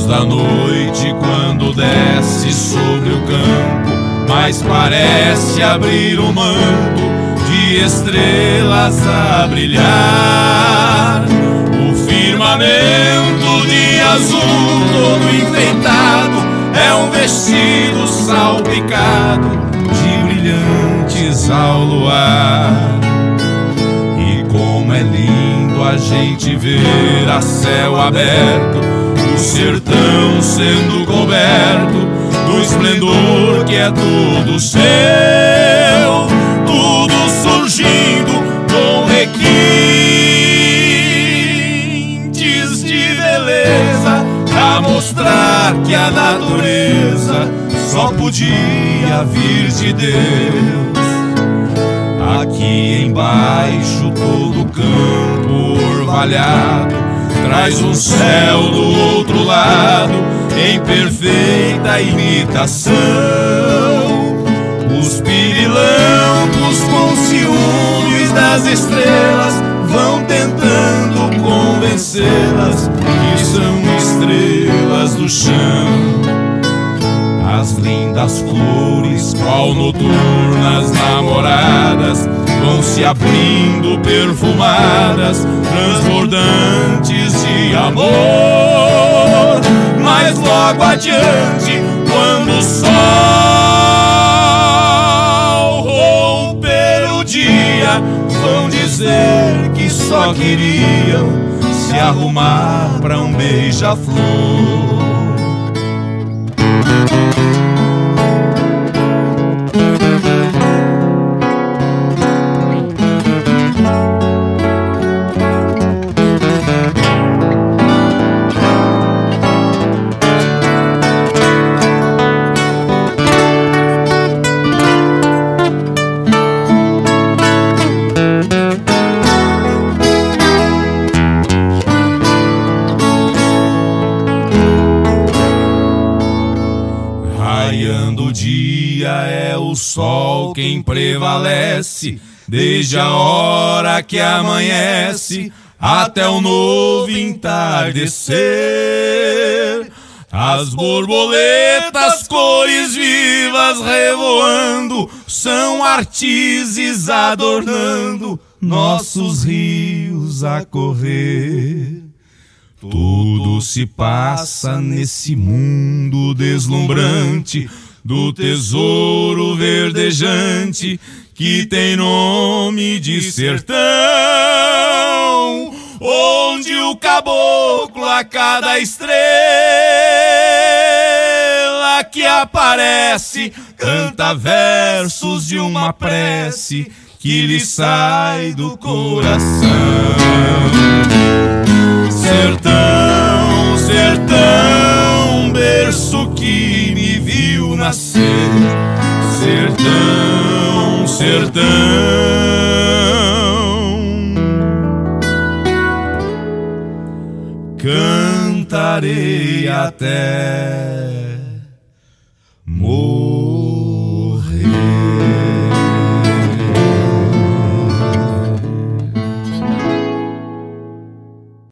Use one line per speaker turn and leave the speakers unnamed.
Da noite quando desce sobre o campo, mas parece abrir um manto de estrelas a brilhar. O firmamento de azul todo enfeitado é um vestido salpicado de brilhantes ao luar. E como é lindo a gente ver a céu aberto, o sertão sendo coberto do esplendor que é todo seu, tudo surgindo com requintes de beleza, a mostrar que a natureza só podia vir de Deus. Aqui embaixo todo o campo orvalhado traz um céu do outro lado em perfeita imitação. Os pirilampos com ciúmes das estrelas vão tentando convencê-las que são estrelas do chão. As lindas flores, qual noturnas namoradas, vão se abrindo perfumadas, transbordantes de amor. Mas logo adiante, quando o sol romper o dia, vão dizer que só queriam se arrumar pra um beija-flor. Raiando o dia é o sol quem prevalece, desde a hora que amanhece até o novo entardecer. As borboletas, cores vivas revoando, são artízes adornando nossos rios a correr. Tudo se passa nesse mundo deslumbrante do tesouro verdejante que tem nome de sertão, onde o caboclo a cada estrela que aparece canta versos de uma prece que lhe sai do coração. Sertão, sertão, berço que me viu nascer. Sertão, sertão, cantarei até